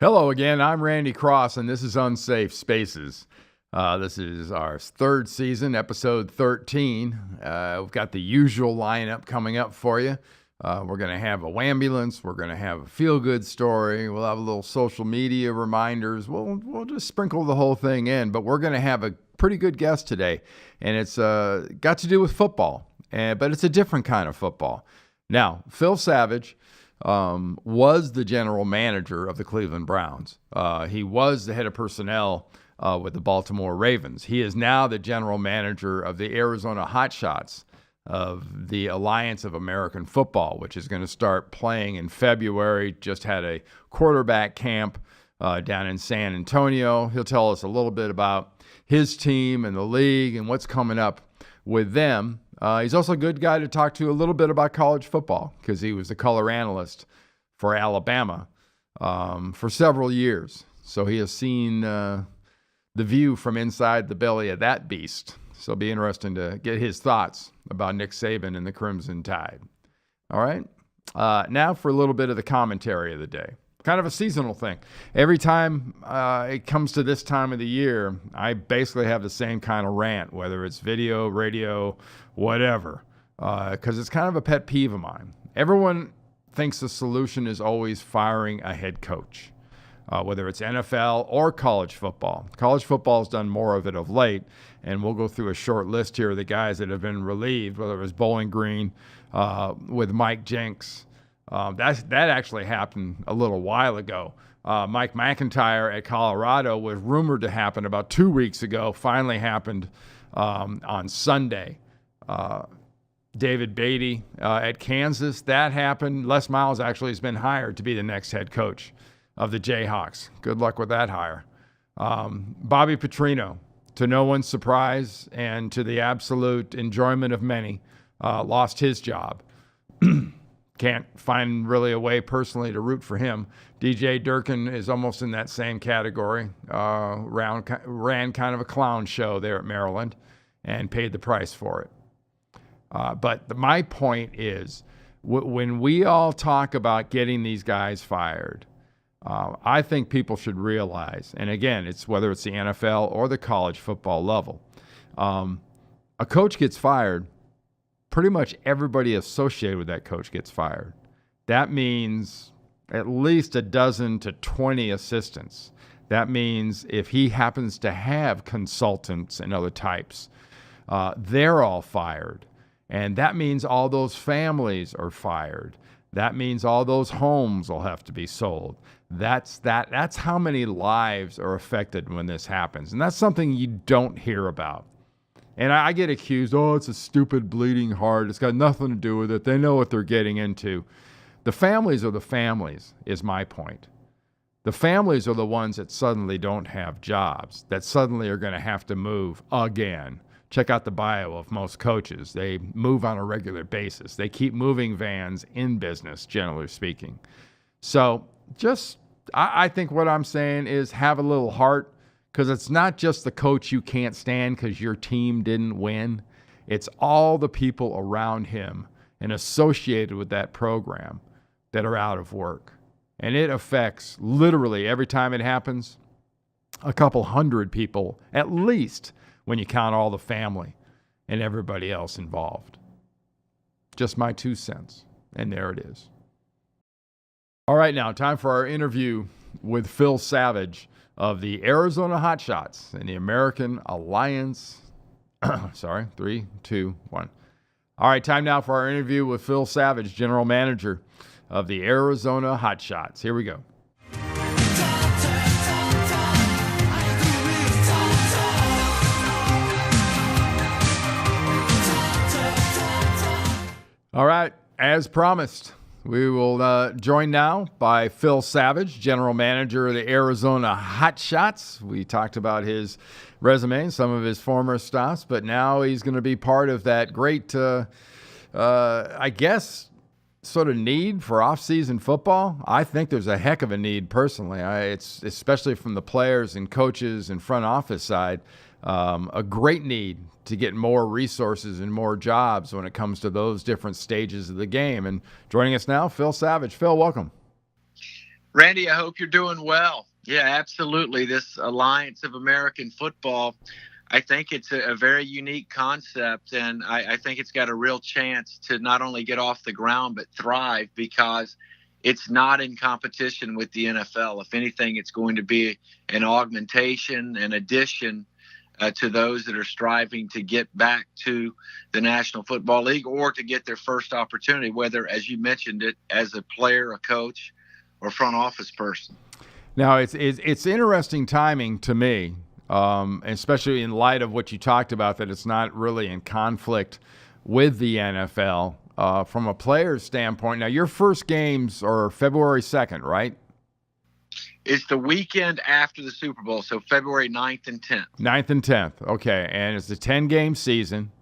Hello again, I'm Randy Cross, and this is Unsafe Spaces. This is our third season, episode 13. We've got the usual lineup coming up for you. We're going to have a wambulance. We're going to have a feel-good story. We'll have a little social media reminders. We'll just sprinkle the whole thing in, but we're going to have a pretty good guest today, and it's got to do with football, but it's a different kind of football. Now, Phil Savage was the general manager of the Cleveland Browns. He was the head of personnel with the Baltimore Ravens. He is now the general manager of the Arizona Hotshots of the Alliance of American Football, which is going to start playing in February. Just had a quarterback camp down in San Antonio. He'll tell us a little bit about his team and the league and what's coming up with them. He's also a good guy to talk to a little bit about college football because he was the color analyst for Alabama for several years. So he has seen the view from inside the belly of that beast. So it'll be interesting to get his thoughts about Nick Saban and the Crimson Tide. All right. Now for a little bit of the commentary of the day. Kind of a seasonal thing. Every time it comes to this time of the year, I basically have the same kind of rant, whether it's video, radio, whatever, because it's kind of a pet peeve of mine. Everyone thinks the solution is always firing a head coach, whether it's NFL or college football. College football has done more of it of late, and we'll go through a short list here of the guys that have been relieved, whether it was Bowling Green with Mike Jenks. That actually happened a little while ago. Mike McIntyre at Colorado was rumored to happen about 2 weeks ago. Finally happened on Sunday. David Beatty at Kansas, that happened. Les Miles actually has been hired to be the next head coach of the Jayhawks. Good luck with that hire. Bobby Petrino, to no one's surprise and to the absolute enjoyment of many, lost his job. Can't find really a way personally to root for him. DJ Durkin is almost in that same category. Ran kind of a clown show there at Maryland and paid the price for it. But my point is, when we all talk about getting these guys fired, I think people should realize, and again, it's whether it's the NFL or the college football level, a coach gets fired, pretty much everybody associated with that coach gets fired. That means at least a dozen to 20 assistants. That means if he happens to have consultants and other types, they're all fired. And that means all those families are fired. That means all those homes will have to be sold. That's how many lives are affected when this happens. And that's something you don't hear about. And I get accused, it's a stupid bleeding heart. It's got nothing to do with it. They know what they're getting into. The families are the families, is my point. The families are the ones that suddenly don't have jobs, that suddenly are going to have to move again. Check out the bio of most coaches. They move on a regular basis. They keep moving vans in business, generally speaking. So I think what I'm saying is have a little heart. Because it's not just the coach you can't stand because your team didn't win. It's all the people around him and associated with that program that are out of work. And it affects literally every time it happens, a couple hundred people, at least when you count all the family and everybody else involved. Just my 2 cents. And there it is. All right, now time for our interview with Phil Savage of the Arizona Hotshots and the American Alliance. 3, 2, 1. All right, time now for our interview with Phil Savage, general manager of the Arizona Hotshots. Here we go. All right, as promised, we will join now by Phil Savage, general manager of the Arizona Hotshots. We talked about his resume, some of his former stops, but now he's going to be part of that great, I guess, sort of need for off-season football. I think there's a heck of a need personally. It's especially from the players and coaches and front office side, a great need to get more resources and more jobs when it comes to those different stages of the game. And joining us now, Phil Savage. Phil, welcome. Randy, I hope you're doing well. Yeah, absolutely. This Alliance of American Football, I think it's a very unique concept, and I think it's got a real chance to not only get off the ground but thrive because it's not in competition with the NFL. If anything, it's going to be an augmentation, an addition to those that are striving to get back to the National Football League or to get their first opportunity, whether, as you mentioned it, as a player, a coach, or front office person. Now, it's interesting timing to me, especially in light of what you talked about, that it's not really in conflict with the NFL from a player's standpoint. Now, your first games are February 2nd, right? It's the weekend after the Super Bowl, so February 9th and 10th. 9th and 10th, okay. And it's a 10-game season,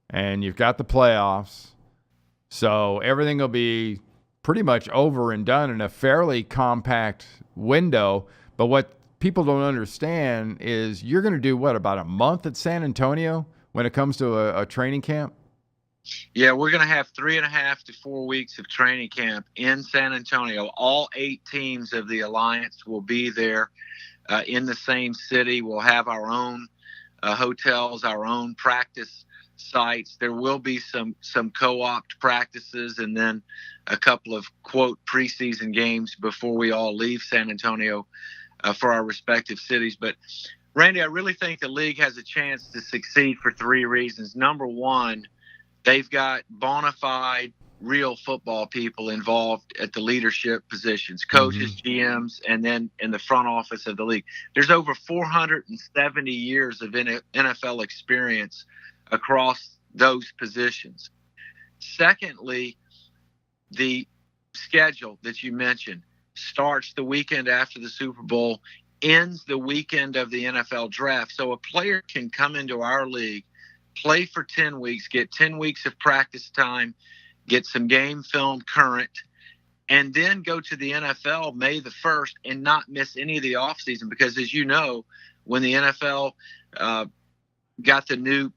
and you've got the playoffs. So everything will be pretty much over and done in a fairly compact window. But what people don't understand is you're going to do, about a month at San Antonio when it comes to a training camp? Yeah, we're going to have 3.5 to 4 weeks of training camp in San Antonio. All 8 teams of the Alliance will be there in the same city. We'll have our own hotels, our own practice sites. There will be some co-opt practices and then a couple of, quote, preseason games before we all leave San Antonio for our respective cities. But, Randy, I really think the league has a chance to succeed for 3 reasons. Number one, they've got bona fide, real football people involved at the leadership positions, coaches, GMs, and then in the front office of the league. There's over 470 years of NFL experience across those positions. Secondly, the schedule that you mentioned starts the weekend after the Super Bowl, ends the weekend of the NFL draft. So a player can come into our league, play for 10 weeks, get 10 weeks of practice time, get some game film current, and then go to the NFL May the 1st and not miss any of the offseason. Because as you know, when the NFL got the new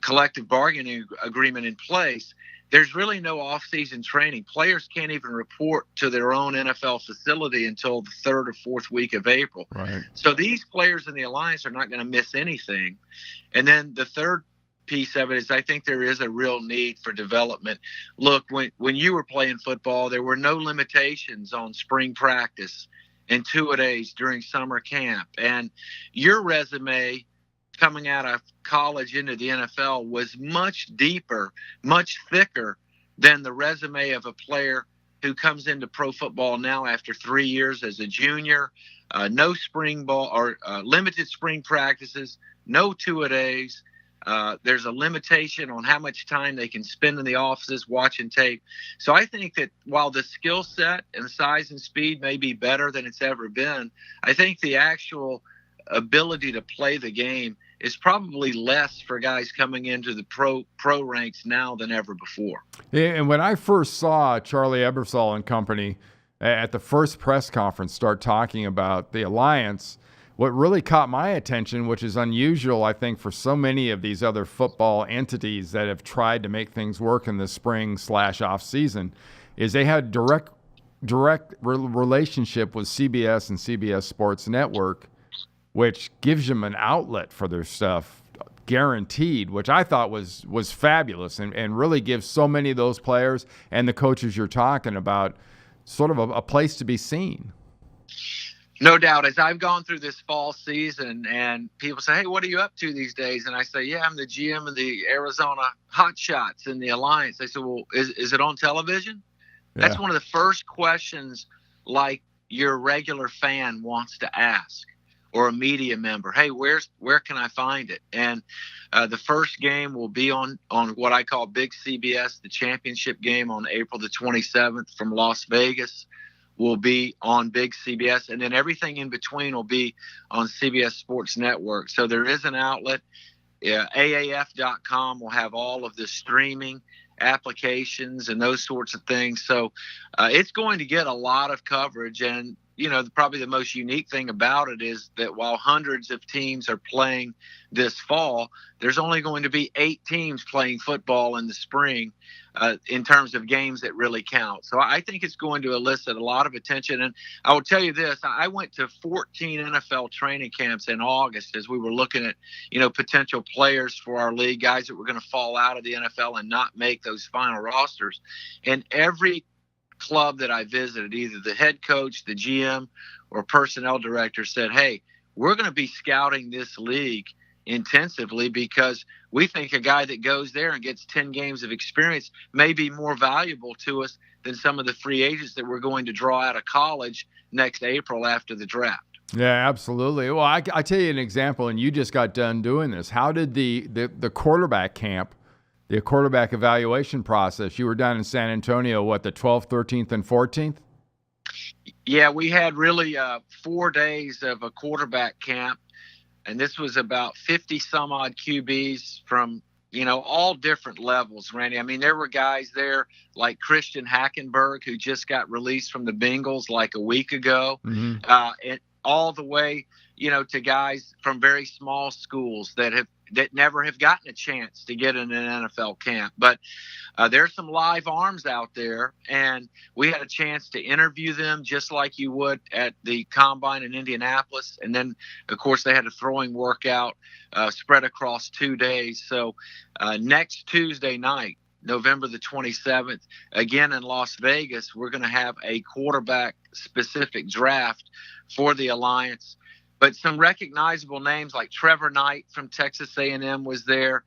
collective bargaining agreement in place, there's really no off-season training. Players can't even report to their own NFL facility until the 3rd or 4th week of April. Right. So these players in the Alliance are not going to miss anything. And then the third piece of it is I think there is a real need for development. Look, when you were playing football, there were no limitations on spring practice and two-a-days during summer camp. And your resume coming out of college into the NFL was much deeper, much thicker than the resume of a player who comes into pro football now after 3 years as a junior. No spring ball or limited spring practices, no two-a-days. There's a limitation on how much time they can spend in the offices watching tape. So I think that while the skill set and size and speed may be better than it's ever been, I think the actual ability to play the game is probably less for guys coming into the pro ranks now than ever before. Yeah, and when I first saw Charlie Ebersol and company at the first press conference start talking about the Alliance, what really caught my attention, which is unusual, I think, for so many of these other football entities that have tried to make things work in the spring/off season, is they had direct relationship with CBS and CBS Sports Network, which gives them an outlet for their stuff guaranteed, which I thought was fabulous and really gives so many of those players and the coaches you're talking about sort of a place to be seen. No doubt. As I've gone through this fall season and people say, hey, what are you up to these days? And I say, yeah, I'm the GM of the Arizona Hotshots in the Alliance. They say, well, is it on television? Yeah. That's one of the first questions like your regular fan wants to ask, or a media member. Hey, where can I find it? And the first game will be on what I call Big CBS. The championship game on April the 27th from Las Vegas will be on Big CBS. And then everything in between will be on CBS Sports Network. So there is an outlet. AAF.com will have all of the streaming applications and those sorts of things. So it's going to get a lot of coverage. And probably the most unique thing about it is that while hundreds of teams are playing this fall, there's only going to be 8 teams playing football in the spring in terms of games that really count. So I think it's going to elicit a lot of attention. And I will tell you this, I went to 14 NFL training camps in August as we were looking at, potential players for our league, guys that were going to fall out of the NFL and not make those final rosters. And every club that I visited, either the head coach, the GM, or personnel director said, hey, we're going to be scouting this league intensively because we think a guy that goes there and gets 10 games of experience may be more valuable to us than some of the free agents that we're going to draw out of college next April after the draft. Yeah, absolutely. Well, I tell you an example, and you just got done doing this. How did the quarterback camp, the quarterback evaluation process, you were down in San Antonio, what, the 12th, 13th, and 14th? Yeah, we had really 4 days of a quarterback camp, and this was about 50 some odd QBs from, all different levels, Randy. I mean, there were guys there like Christian Hackenberg, who just got released from the Bengals like a week ago, and all the way, to guys from very small schools that never have gotten a chance to get in an NFL camp. But there's some live arms out there, and we had a chance to interview them just like you would at the Combine in Indianapolis. And then, of course, they had a throwing workout spread across 2 days. So next Tuesday night, November the 27th, again in Las Vegas, we're going to have a quarterback-specific draft for the Alliance. But some recognizable names like Trevor Knight from Texas A&M was there.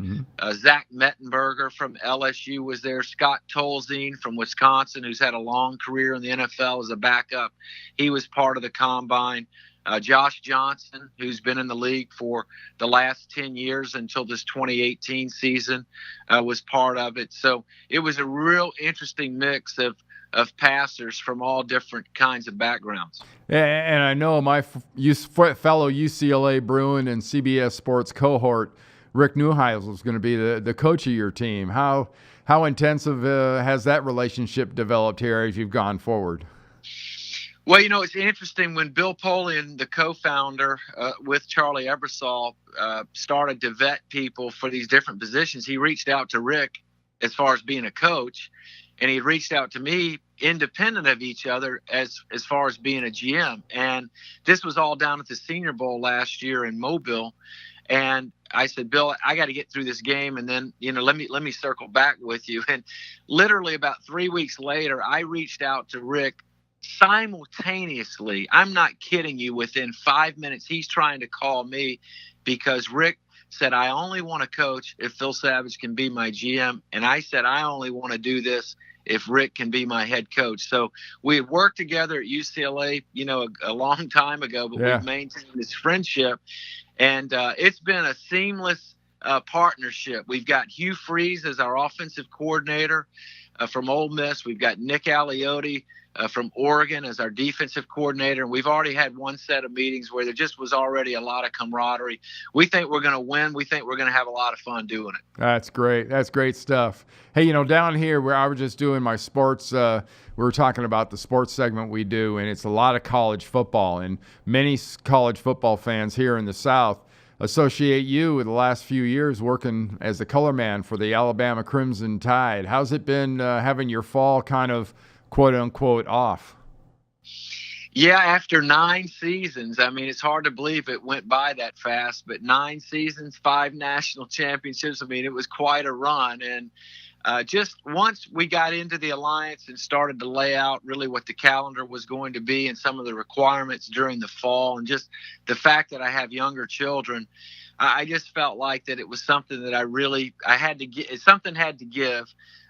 Zach Mettenberger from LSU was there. Scott Tolzien from Wisconsin, who's had a long career in the NFL as a backup. He was part of the Combine. Josh Johnson, who's been in the league for the last 10 years until this 2018 season, was part of it. So it was a real interesting mix of passers from all different kinds of backgrounds. And I know my fellow UCLA Bruin and CBS Sports cohort, Rick Neuheisel, is going to be the coach of your team. How intensive has that relationship developed here as you've gone forward? Well, it's interesting when Bill Polian, the co-founder with Charlie Ebersol, started to vet people for these different positions. He reached out to Rick as far as being a coach, and he reached out to me independent of each other as far as being a GM. And this was all down at the Senior Bowl last year in Mobile. And I said, Bill, I got to get through this game, and then let me circle back with you. And literally about 3 weeks later, I reached out to Rick simultaneously. I'm not kidding you. Within 5 minutes, he's trying to call me because Rick said, I only want to coach if Phil Savage can be my GM. And I said, I only want to do this if Rick can be my head coach. So we had worked together at UCLA, a long time ago, but we've maintained this friendship. And it's been a seamless partnership. We've got Hugh Freeze as our offensive coordinator from Ole Miss. We've got Nick Aliotti from Oregon as our defensive coordinator. And we've already had one set of meetings where there just was already a lot of camaraderie. We think we're going to win. We think we're going to have a lot of fun doing it. That's great. That's great stuff. Hey, down here where I was just doing my sports, we were talking about the sports segment we do, and it's a lot of college football. And many college football fans here in the South associate you with the last few years working as the color man for the Alabama Crimson Tide. How's it been having your fall kind of quote-unquote off? Yeah, after 9 seasons, I mean, it's hard to believe it went by that fast, but 9 seasons, 5 national championships, I mean, it was quite a run. And just once we got into the Alliance and started to lay out really what the calendar was going to be and some of the requirements during the fall, and just the fact that I have younger children, I just felt like that it was something that I had to get, something had to give.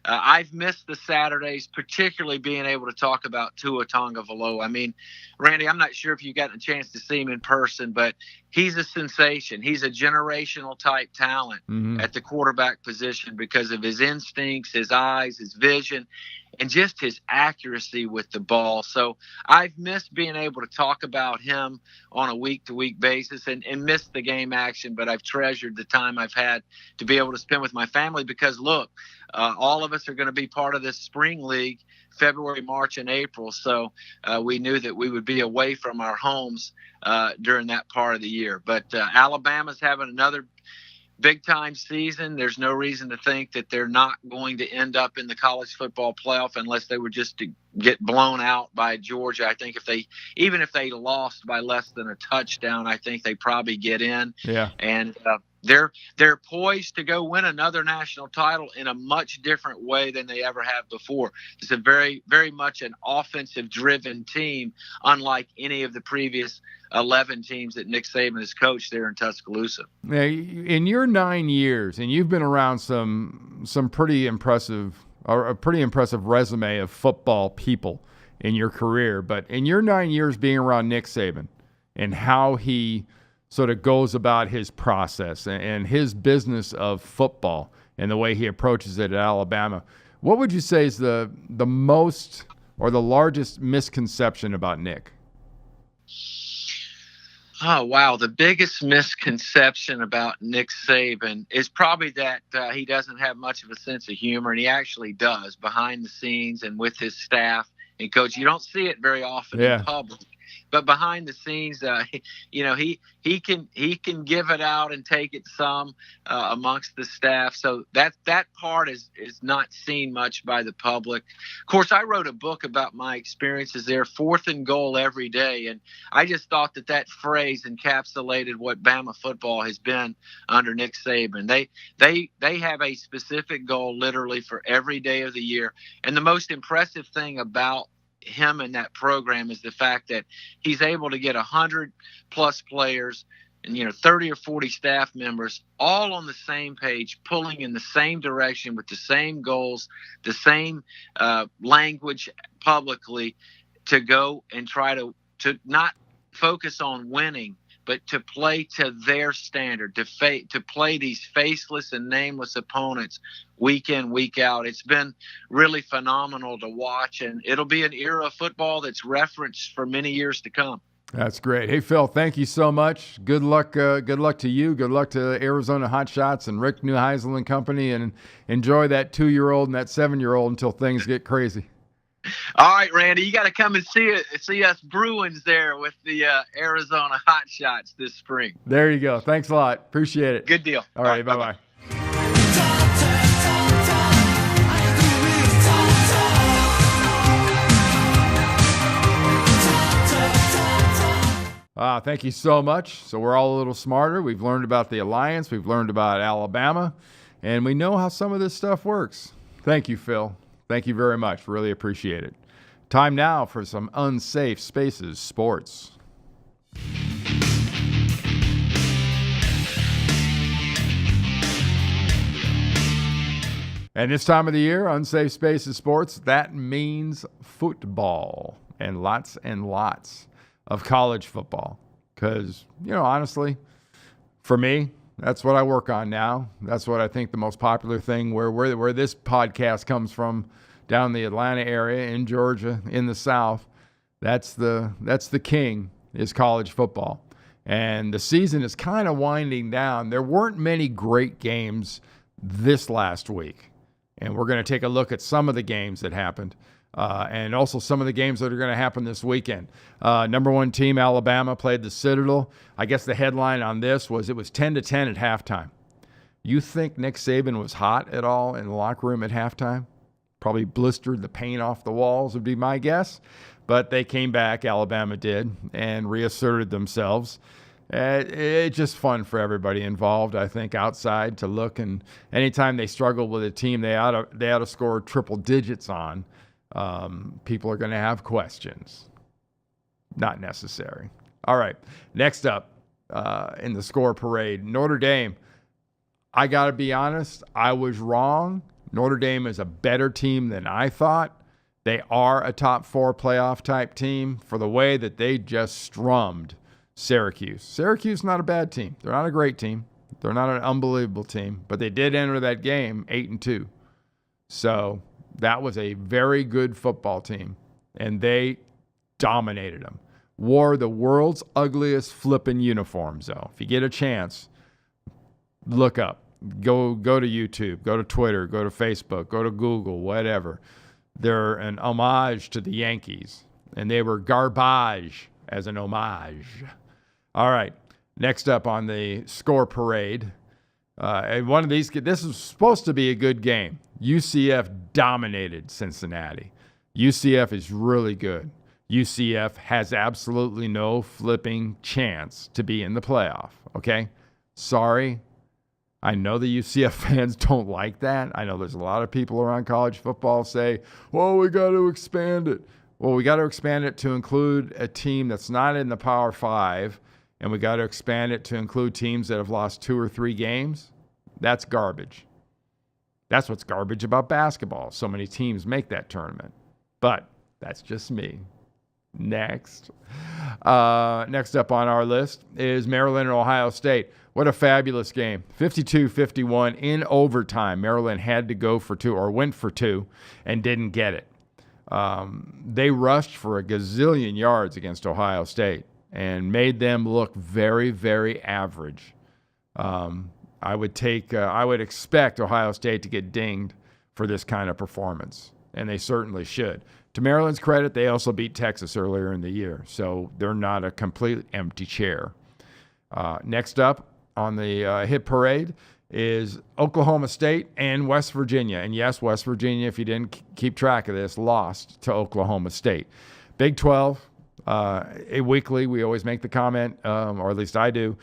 I've missed the Saturdays, particularly being able to talk about Tua Tagovailoa. I mean, Randy, I'm not sure if you've gotten a chance to see him in person, but he's a sensation. He's a generational type talent at the quarterback position because of his instincts, his eyes, his vision. and just his accuracy with the ball. So I've missed being able to talk about him on a week-to-week basis and missed the game action, but I've treasured the time I've had to be able to spend with my family because, look, all of us are going to be part of this spring league February, March, and April. So we knew that we would be away from our homes during that part of the year. But Alabama's having another big-time season. There's no reason to think that they're not going to end up in the college football playoff unless they were just to get blown out by Georgia. I think even if they lost by less than a touchdown, I think they probably get in. Yeah. And they're poised to go win another national title in a much different way than they ever have before. It's a very, very much an offensive-driven team, unlike any of the previous 11 teams that Nick Saban has coached there in Tuscaloosa. Now, in your 9 years, and you've been around some pretty impressive, or a pretty impressive resume of football people in your career, but in your 9 years being around Nick Saban and how he sort of goes about his process and his business of football and the way he approaches it at Alabama, what would you say is the most or the largest misconception about Nick? Oh, wow. The biggest misconception about Nick Saban is probably that he doesn't have much of a sense of humor, and he actually does behind the scenes and with his staff and coach. You don't see it very often in public. But behind the scenes, he can give it out and take it some amongst the staff. So that part is not seen much by the public. Of course, I wrote a book about my experiences there, 4th and goal every day, and I just thought that phrase encapsulated what Bama football has been under Nick Saban. They have a specific goal literally for every day of the year, and the most impressive thing about him and that program is the fact that he's able to get 100 plus players and 30 or 40 staff members all on the same page, pulling in the same direction with the same goals, the same language publicly, to go and try to not focus on winning, but to play to their standard, to play these faceless and nameless opponents week in, week out. It's been really phenomenal to watch, and it'll be an era of football that's referenced for many years to come. That's great. Hey, Phil, thank you so much. Good luck. Good luck to you. Good luck to Arizona Hotshots and Rick Neuheisel and company, and enjoy that 2-year-old and that 7-year-old until things get crazy. All right, Randy, you got to come and see us Bruins there with the Arizona Hotshots this spring. There you go. Thanks a lot. Appreciate it. Good deal. All right, bye-bye. Thank you so much. So we're all a little smarter. We've learned about the Alliance. We've learned about Alabama. And we know how some of this stuff works. Thank you, Phil. Thank you very much. Really appreciate it. Time now for some Unsafe Spaces sports. And this time of the year, Unsafe Spaces sports, that means football and lots of college football. Because, honestly, for me, that's what I work on now. That's what I think the most popular thing where this podcast comes from, down the Atlanta area, in Georgia, in the South. That's the king, is college football. And the season is kind of winding down. There weren't many great games this last week. And we're going to take a look at some of the games that happened. And also some of the games that are going to happen this weekend. Number 1 team, Alabama, played the Citadel. I guess the headline on this was it was 10-10 at halftime. You think Nick Saban was hot at all in the locker room at halftime? Probably blistered the paint off the walls would be my guess. But they came back, Alabama did, and reasserted themselves. It's just fun for everybody involved, I think, outside to look. And anytime they struggle with a team they ought to score triple digits on, people are going to have questions. Not necessary. All right. Next up in the score parade, Notre Dame. I got to be honest, I was wrong. Notre Dame is a better team than I thought. They are a top 4 playoff type team for the way that they just strummed Syracuse. Syracuse is not a bad team. They're not a great team. They're not an unbelievable team, but they did enter that game 8-2. So That was a very good football team, and they dominated them. Wore the world's ugliest flipping uniforms, though. If you get a chance, look up. Go to YouTube, go to Twitter, go to Facebook, go to Google, whatever. They're an homage to the Yankees, and they were garbage as an homage. All right, next up on the score parade, and one of these, this is supposed to be a good game. UCF dominated Cincinnati. UCF is really good. UCF has absolutely no flipping chance to be in the playoff, okay? Sorry. I know the UCF fans don't like that. I know there's a lot of people around college football say, well, we got to expand it. Well, we got to expand it to include a team that's not in the Power 5, and we got to expand it to include teams that have lost 2 or 3 games. That's garbage. That's what's garbage about basketball. So many teams make that tournament. But that's just me. Next up on our list is Maryland and Ohio State. What a fabulous game. 52-51 in overtime. Maryland had to go for 2 or went for 2 and didn't get it. They rushed for a gazillion yards against Ohio State and made them look very, very average. I would expect Ohio State to get dinged for this kind of performance, and they certainly should. To Maryland's credit, they also beat Texas earlier in the year, so they're not a complete empty chair. Next up on the hit parade is Oklahoma State and West Virginia. And yes, West Virginia, if you didn't keep track of this, lost to Oklahoma State. Big 12, weekly, we always make the comment, or at least I do,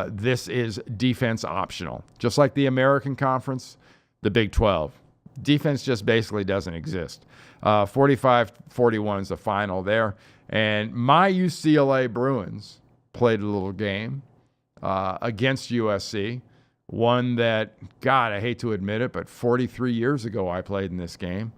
this is defense optional. Just like the American Conference, the Big 12. Defense just basically doesn't exist. 45-41 is the final there. And my UCLA Bruins played a little game against USC. One that, God, I hate to admit it, but 43 years ago I played in this game.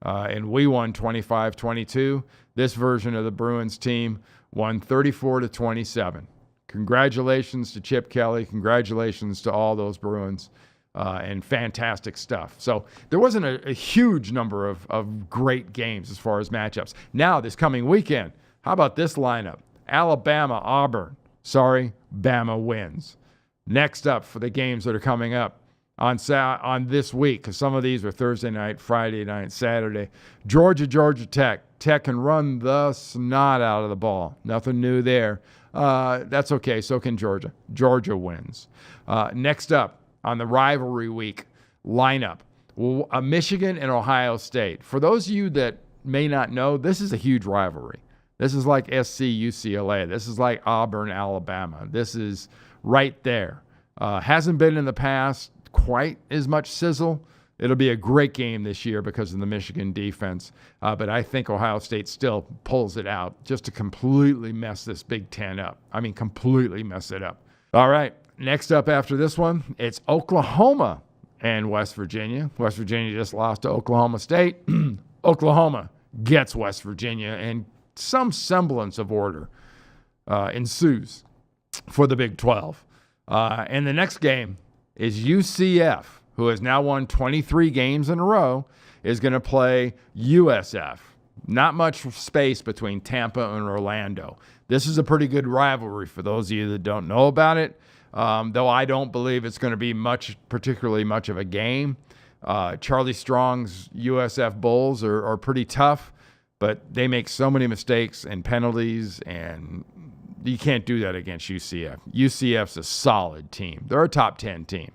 And we won 25-22. This version of the Bruins team won 34-27. Congratulations to Chip Kelly. Congratulations to all those Bruins. And fantastic stuff. So there wasn't a huge number of great games as far as matchups. Now, this coming weekend, how about this lineup? Alabama, Auburn. Sorry, Bama wins. Next up for the games that are coming up on this week, because some of these are Thursday night, Friday night, Saturday. Georgia Tech. Tech can run the snot out of the ball. Nothing new there. That's okay. So can Georgia. Georgia wins. Next up on the rivalry week lineup, Michigan and Ohio State. For those of you that may not know, this is a huge rivalry. This is like SC UCLA. This is like Auburn, Alabama. This is right there. Hasn't been in the past quite as much sizzle. It'll be a great game this year because of the Michigan defense. But I think Ohio State still pulls it out just to completely mess this Big Ten up. I mean, completely mess it up. All right. Next up after this one, it's Oklahoma and West Virginia. West Virginia just lost to Oklahoma State. Oklahoma gets West Virginia, and some semblance of order ensues for the Big 12. And the next game is UCF, who has now won 23 games in a row, is going to play USF. Not much space between Tampa and Orlando. This is a pretty good rivalry for those of you that don't know about it. Though I don't believe it's going to be particularly much of a game. Charlie Strong's USF Bulls are pretty tough, but they make so many mistakes and penalties, and you can't do that against UCF. UCF's a solid team. They're a top 10 team.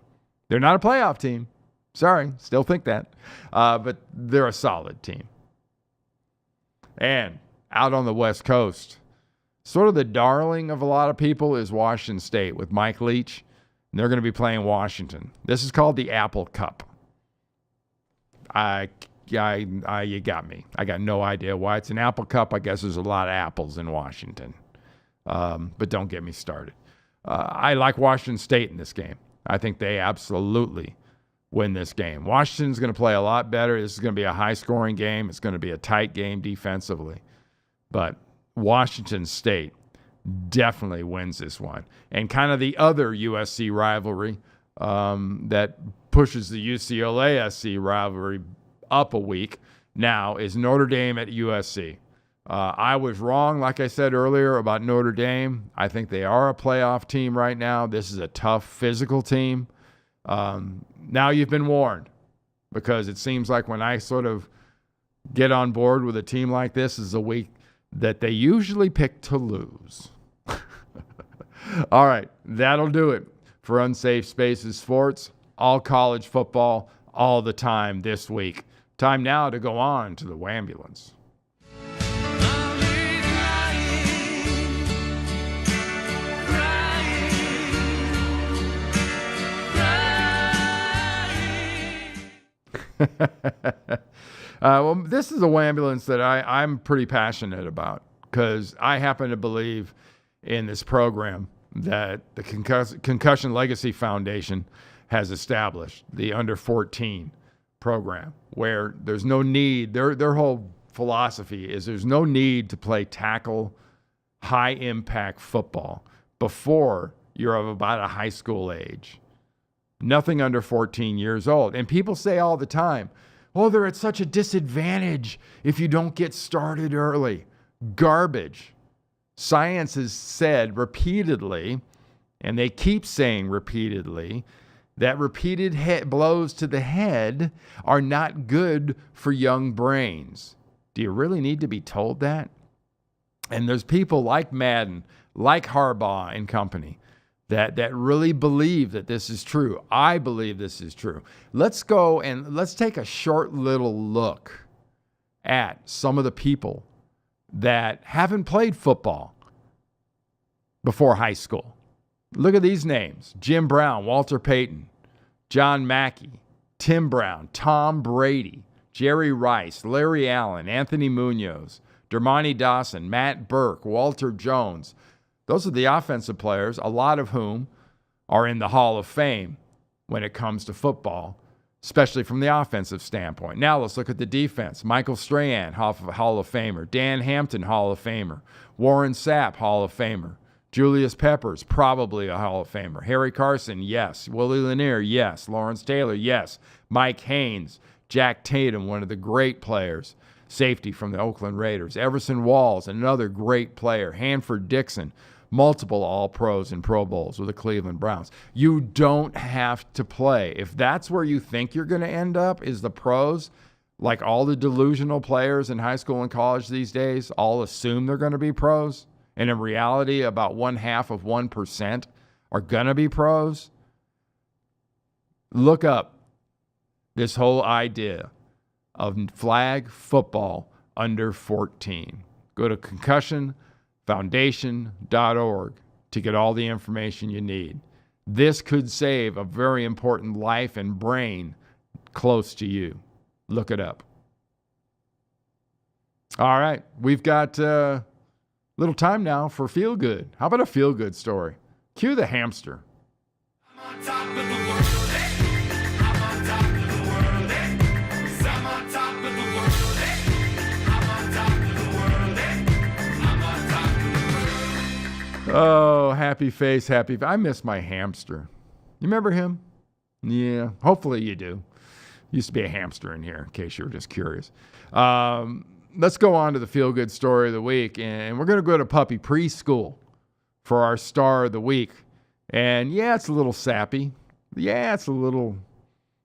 They're not a playoff team. Sorry, still think that. But they're a solid team. And out on the West Coast, sort of the darling of a lot of people is Washington State with Mike Leach. And they're going to be playing Washington. This is called the Apple Cup. You got me. I got no idea why it's an Apple Cup. I guess there's a lot of apples in Washington. But don't get me started. I like Washington State in this game. I think they absolutely win this game. Washington's going to play a lot better. This is going to be a high-scoring game. It's going to be a tight game defensively. But Washington State definitely wins this one. And kind of the other USC rivalry that pushes the UCLA-SC rivalry up a week now is Notre Dame at USC. I was wrong, like I said earlier, about Notre Dame. I think they are a playoff team right now. This is a tough physical team. Now you've been warned, because it seems like when I sort of get on board with a team like this is a week that they usually pick to lose. All right, that'll do it for Unsafe Spaces Sports. All college football, all the time this week. Time now to go on to the Wambulance. Well, this is a Wambulance that I'm pretty passionate about, because I happen to believe in this program that the Concussion Legacy Foundation has established, the under 14 program, where there's no need. Their whole philosophy is there's no need to play tackle, high impact football before you're of about a high school age. Nothing under 14 years old. And people say all the time, oh, they're at such a disadvantage if you don't get started early. Garbage. Science has said repeatedly, and they keep saying repeatedly, that repeated blows to the head are not good for young brains. Do you really need to be told that? And there's people like Madden, like Harbaugh and company, that really believe that this is true. I believe this is true. Let's go and let's take a short little look at some of the people that haven't played football before high school. Look at these names: Jim Brown, Walter Payton, John Mackey, Tim Brown, Tom Brady, Jerry Rice, Larry Allen, Anthony Munoz, Dermontti Dawson, Matt Burke, Walter Jones. Those are the offensive players, a lot of whom are in the Hall of Fame when it comes to football, especially from the offensive standpoint. Now let's look at the defense. Michael Strahan, Hall of Famer. Dan Hampton, Hall of Famer. Warren Sapp, Hall of Famer. Julius Peppers, probably a Hall of Famer. Harry Carson, yes. Willie Lanier, yes. Lawrence Taylor, yes. Mike Haynes. Jack Tatum, one of the great players. Safety from the Oakland Raiders. Everson Walls, another great player. Hanford Dixon, multiple All-Pros and Pro Bowls with the Cleveland Browns. You don't have to play. If that's where you think you're going to end up, is the pros, like all the delusional players in high school and college these days, all assume they're going to be pros, and in reality, about 0.5% are going to be pros. Look up this whole idea of flag football under 14. Go to concussionfoundation.org to get all the information you need. This could save a very important life and brain close to you. Look it up. All right, we've got little time now for feel good. How about a feel good story? Cue the hamster. I'm on top of the world. I'm on top of the world. I'm on top of the world. I'm on top of the world. I'm on top of the world. Oh, happy face, happy. I miss my hamster. You remember him? Yeah, hopefully you do. Used to be a hamster in here, in case you were just curious. Let's go on to the feel-good story of the week, and we're going to go to puppy preschool for our star of the week. And yeah, it's a little sappy. Yeah, it's a little,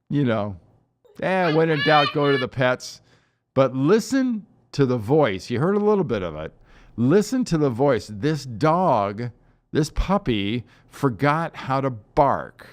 when in doubt, go to the pets. But listen to the voice. You heard a little bit of it. Listen to the voice. This dog, this puppy, forgot how to bark.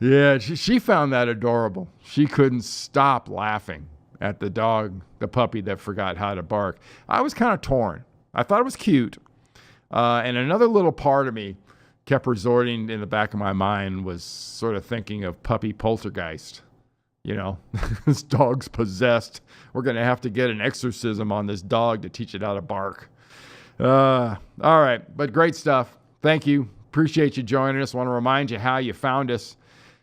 Yeah, she found that adorable. She couldn't stop laughing at the dog, the puppy that forgot how to bark. I was kind of torn. I thought it was cute. And another little part of me kept resorting in the back of my mind was sort of thinking of puppy poltergeist. This dog's possessed. We're going to have to get an exorcism on this dog to teach it how to bark. All right, but great stuff. Thank you. appreciate you joining us. I want to remind you how you found us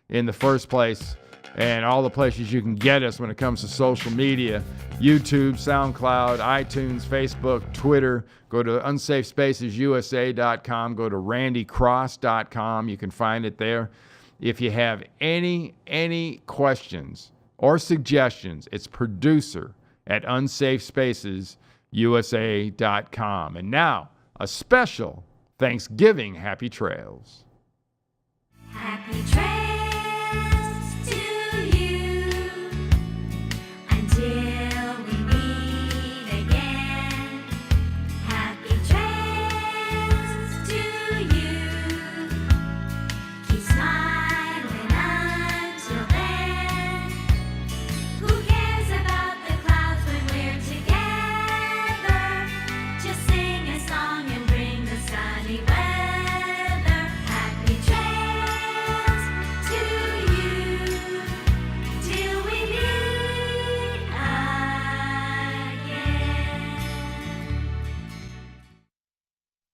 in the first place and all the places you can get us when it comes to social media: YouTube, SoundCloud, iTunes, Facebook, Twitter. Go to unsafespacesusa.com. Go to randycross.com. You can find it there. If you have any questions or suggestions, it's producer@unsafespacesusa.com. And now, a special Thanksgiving Happy Trails. Happy Trails.